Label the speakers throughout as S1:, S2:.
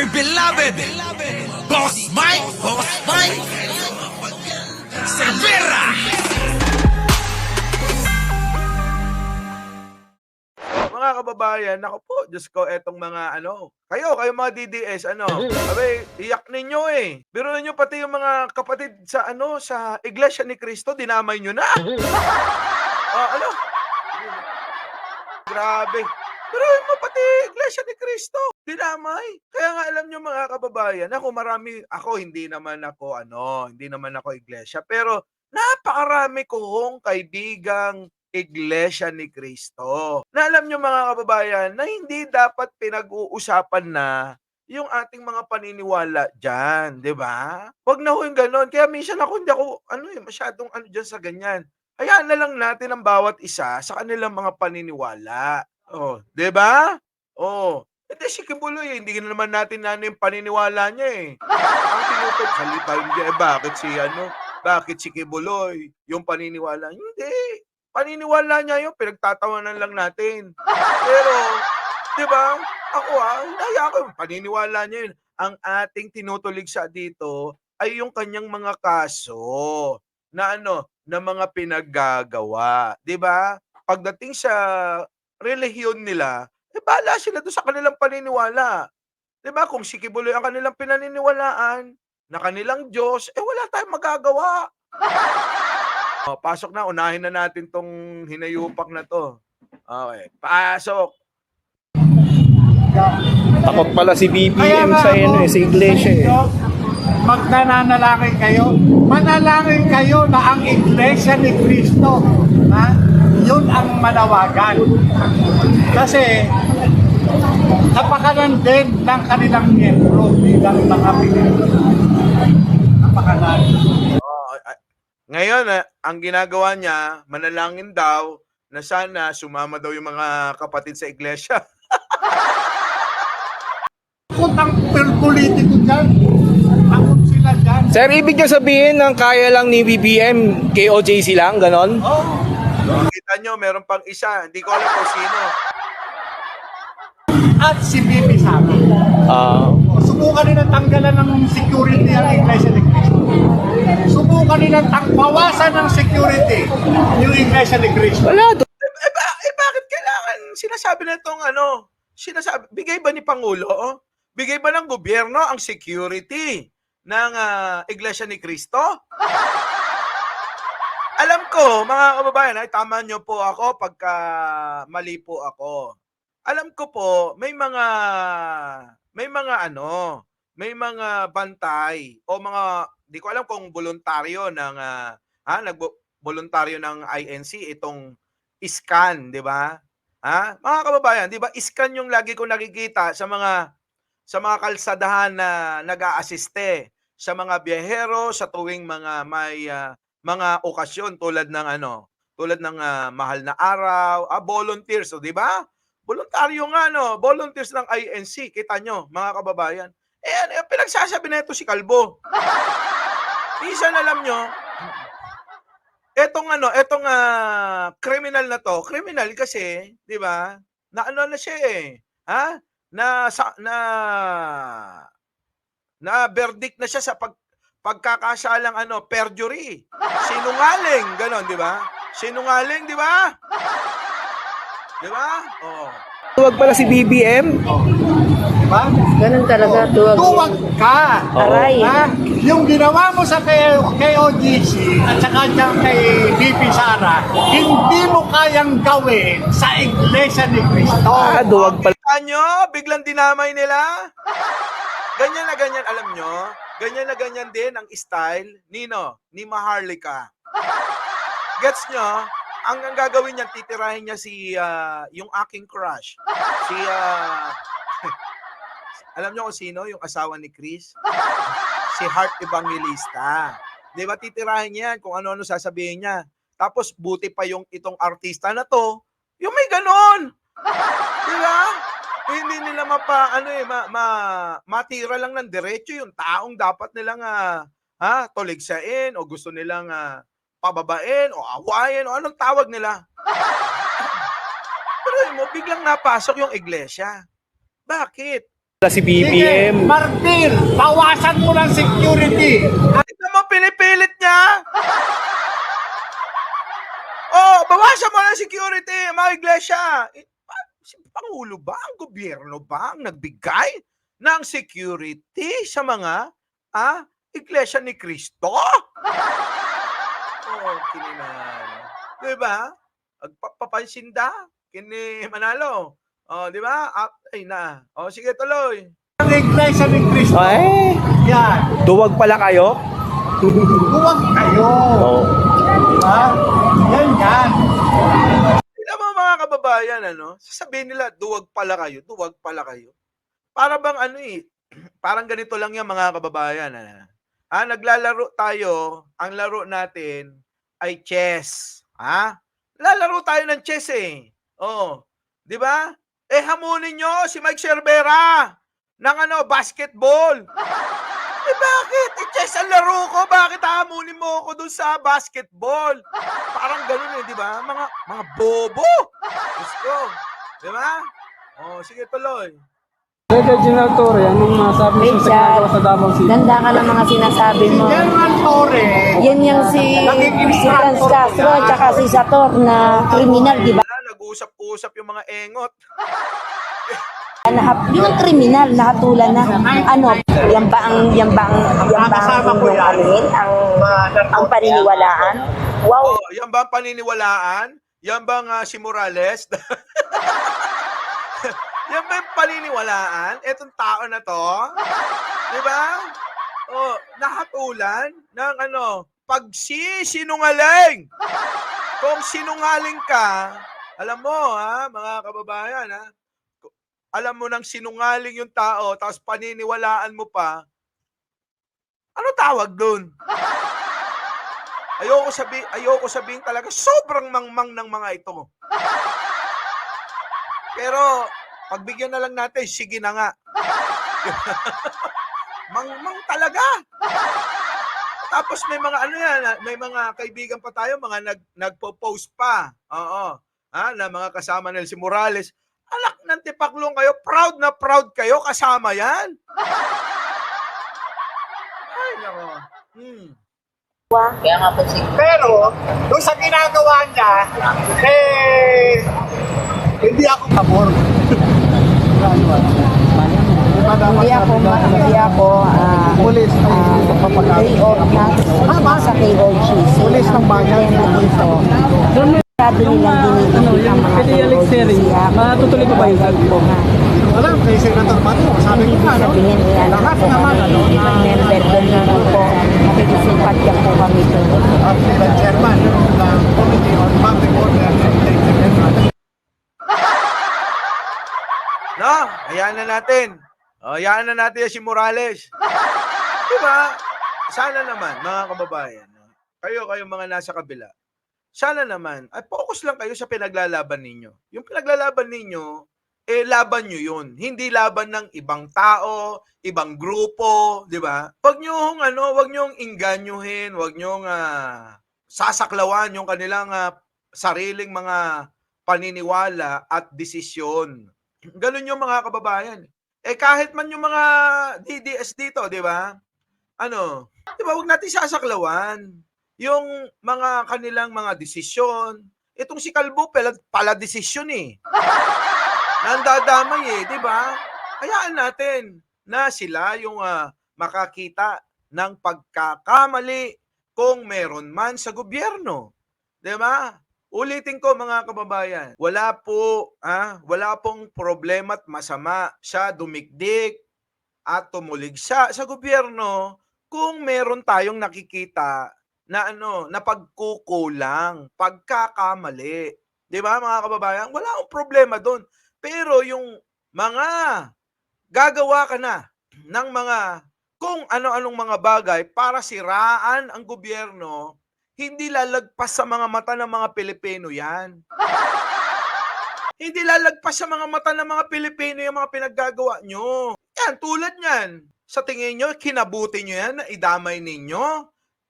S1: dear beloved, Boss Mike, Cervera!
S2: Mga kababayan, ako po, Diyos ko, etong mga kayo mga DDS, abay, iyak ninyo eh. Biro ninyo pati yung mga kapatid sa sa Iglesia ni Cristo, dinamay nyo na. Grabe. Pero mo pati Iglesia ni Cristo, dinamay. Kaya nga alam nyo mga kababayan, ako hindi naman ako iglesia, pero napakarami kong kaibigang Iglesia ni Cristo. Na alam nyo mga kababayan, na hindi dapat pinag-uusapan na yung ating mga paniniwala dyan, di ba? Huwag na ho yung ganon. Kaya minsan hindi ako, masyadong dyan sa ganyan. Hayaan na lang natin ang bawat isa sa kanilang mga paniniwala. Oh, 'di ba? Oh, si Kibuloy hindi na naman natin yung paniniwala niya eh. Ang tinutukoy halika hindi bakit si Kibuloy yung paniniwala niya? Hindi. Paniniwala niya yun, pinagtatawanan lang natin. Pero, 'di ba? Ako hinahayaan ko yung paniniwala niya yun. Ang ating tinutuligsa dito ay yung kanyang mga kaso na na mga pinaggagawa, 'di ba? Pagdating sa relihiyon nila, bahala sila do'n sa kanilang paniniwala. 'Di ba kung si Kibuloy ang kanilang pinaniniwalaan, na kanilang Diyos, wala tayong magagawa. Pasok na, unahin na natin 'tong hinayupak na 'to. Okay, pasok.
S3: Takot pala si BBM sa sa iglesia eh.
S4: Magnanalangin kayo. Manalangin kayo na ang Iglesia ni Cristo, yun ang manawagan. Kasi napakanan din ng kanilang miyembro bilang mga Pilipino. Napakanan.
S2: Ngayon, ang ginagawa niya, manalangin daw na sana sumama daw yung mga kapatid sa iglesia.
S4: Kutang politiko dyan. Takot sila dyan.
S3: Sir, ibig niyo sabihin ng kaya lang ni BBM, KOJC lang, ganon?
S2: Kita nyo, meron pang isa. Hindi ko alam kung sino.
S4: At si Bibi Sara. Subukan nilang tanggalan ng security ang Iglesia ni Cristo. Subukan nilang bawasan ng security yung Iglesia ni Cristo.
S3: Wala.
S2: Bakit kailangan sinasabi na itong bigay ba ni Pangulo? Bigay ba ng gobyerno ang security ng Iglesia ni Cristo? Alam ko, mga kababayan, tama nyo po ako pagka mali po ako. Alam ko po, may mga bantay o di ko alam kung voluntaryo ng voluntaryo ng INC itong scan, di ba? Mga kababayan, di ba? Scan yung lagi ko nakikita sa mga kalsadahan na nag-aasiste sa mga biyahero sa tuwing may mga okasyon tulad ng mahal na araw, volunteers, di ba? Voluntaryo nga volunteers ng INC, kita nyo mga kababayan. Pinagsasabi na ito si Kalbo. Minsan alam nyo, etong criminal na to, criminal kasi, di ba? Na na siya na verdict na siya sa pagkakasalang perjury. Sinungaling, ganon, di ba? Sinungaling, di ba? Di ba? Oh.
S3: Tuwag pala si BBM.
S4: Diba?
S5: Ganun talaga, tuwag.
S4: Tuwag ka.
S5: Aray.
S4: Yung ginawa mo sa KOGC at saka dyan kay BP Sara, hindi mo kayang gawin sa Iglesia ni Cristo.
S3: Duwag pala.
S2: Kita nyo, biglang dinamay nila. Ganyan na ganyan, alam nyo, ganyan na ganyan din ang style ni Maharlika. Gets nyo? Ang gagawin niya, titirahin niya yung aking crush. Alam niyo kung sino? Yung asawa ni Chris? Si Heart Evangelista. Di ba titirahin niya kung ano-ano sasabihin niya. Tapos buti pa itong artista na to, yung may ganon. Di ba? Hindi nila matira lang ng diretso yung taong dapat nilang tuligsain o gusto nilang pababain o awayin o anong tawag nila. Pero biglang napasok yung iglesia. Bakit?
S3: Si
S4: Sige,
S3: BBM.
S4: Martin, bawasan mo ng security.
S2: Tignan mo, pinipilit niya. Oh, bawasan mo ng security, mga iglesia. Si Pangulo ba, ang gobyerno ba ang nagbigay ng security sa mga iglesia ni Cristo? Oh, kininan. Diba? Agpapansin da, kini Manalo. Oh, di ba? Ay na. Oh, sige, tuloy.
S4: Ang iglesia ni Cristo.
S3: Ay,
S4: Yan.
S3: duwag pala kayo?
S4: Huwag kayo.
S3: Oo.
S4: Diba? Yan.
S2: Tignan mo mga kababayan, sasabihin nila, duwag pala kayo. Para bang parang ganito lang yan mga kababayan. Naglalaro tayo, ang laro natin ay chess. Lalaro tayo ng chess eh. Oh, di ba? Hamunin nyo si Mike Cervera ng basketball. Bakit? Chess ang laro ko. Bakit hamunin mo ako dun sa basketball? Parang ganun di ba? Mga bobo. Diyos ko. Di ba? Oh, sige, tuloy.
S5: Reginald Torre, anong masabi mo sa ginagawa sa Davao City?
S6: Ganda ka ng mga sinasabi mo.
S4: General Torre.
S6: Yan yung si Franz Castro at saka si Sator na kriminal, di ba?
S2: Nag-usap-usap yung mga engot.
S6: Yung kriminal, nahatulan na. Yan ba ang yung ang paniniwalaan? Wow.
S2: Oh, yan ba ang paniniwalaan? Yan ba si Morales? Yan ba yung paniniwalaan? Etong tao na to? Di ba? Oh, nahatulan ng pagsisinungaling. Kung sinungaling ka, alam mo mga kababayan alam mo nang sinungaling yung tao, tapos paniniwalaan mo pa, ano tawag dun? Ayoko sabihin talaga, sobrang mangmang ng mga ito. Pero, pagbigyan na lang natin, sige na nga. Mangmang talaga. Tapos may mga may mga kaibigan pa tayo, mga nagpo-post pa. Oo. Na mga kasama nila si Morales. Alak ng tipaklong kayo, proud na proud kayo, kasama yan. Ay, nako.
S6: Kaya nga po
S4: Pero, doon sa ginagawa niya, hindi ako pabor.
S6: hindi ako
S5: Pulis ng
S6: layoff na sa KOGC.
S5: Pulis ng bayan.
S6: Dito. Sabi nilang dinidikit ang mga
S5: Pwede yung lecturing. Matutuloy ko ba yun?
S4: Alam, kay Senator Pato, sabi ko nga,
S6: Sabihin niya
S4: lahat naman,
S6: member ko dito po, nakikisimpatya po kami doon.
S4: at the chairman ng Committee on Public Order and Entertainment.
S2: No, hayaan na natin. Hayaan na natin si Morales. Diba? Sana naman, mga kababayan, kayo mga nasa kabila, sana naman, focus lang kayo sa pinaglalaban ninyo. Yung pinaglalaban ninyo, laban nyo yun. Hindi laban ng ibang tao, ibang grupo, di ba? Huwag nyong inganyuhin, huwag nyong sasaklawan yung kanilang sariling mga paniniwala at desisyon. Ganun yung mga kababayan. Kahit man yung mga DDS dito, di ba? Di ba, huwag natin sasaklawan yung mga kanilang mga desisyon. Itong si Calvo, pala desisyon nandadamay di ba? Hayaan natin na sila yung makakita ng pagkakamali kung meron man sa gobyerno. Di ba? Ulitin ko mga kababayan, wala pong problema at masama sa dumikdik at tumuligsa sa gobyerno kung meron tayong nakikita na na pagkukulang, pagkakamali. 'Di ba mga kababayan? Wala akong problema doon. Pero yung mga gagawa ka na ng mga kung ano-anong mga bagay para siraan ang gobyerno, hindi lalagpas sa mga mata ng mga Pilipino 'yan. Hindi lalagpas sa mga mata ng mga Pilipino yung mga pinaggagawa nyo. Yan, tulad niyan. Sa tingin nyo, kinabuti nyo yan na idamay ninyo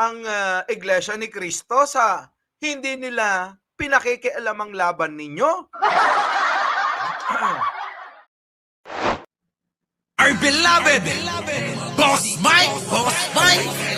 S2: ang Iglesia ni Cristo sa hindi nila pinakikialamang laban ninyo?
S1: beloved, Boss Mike, Boss Mike.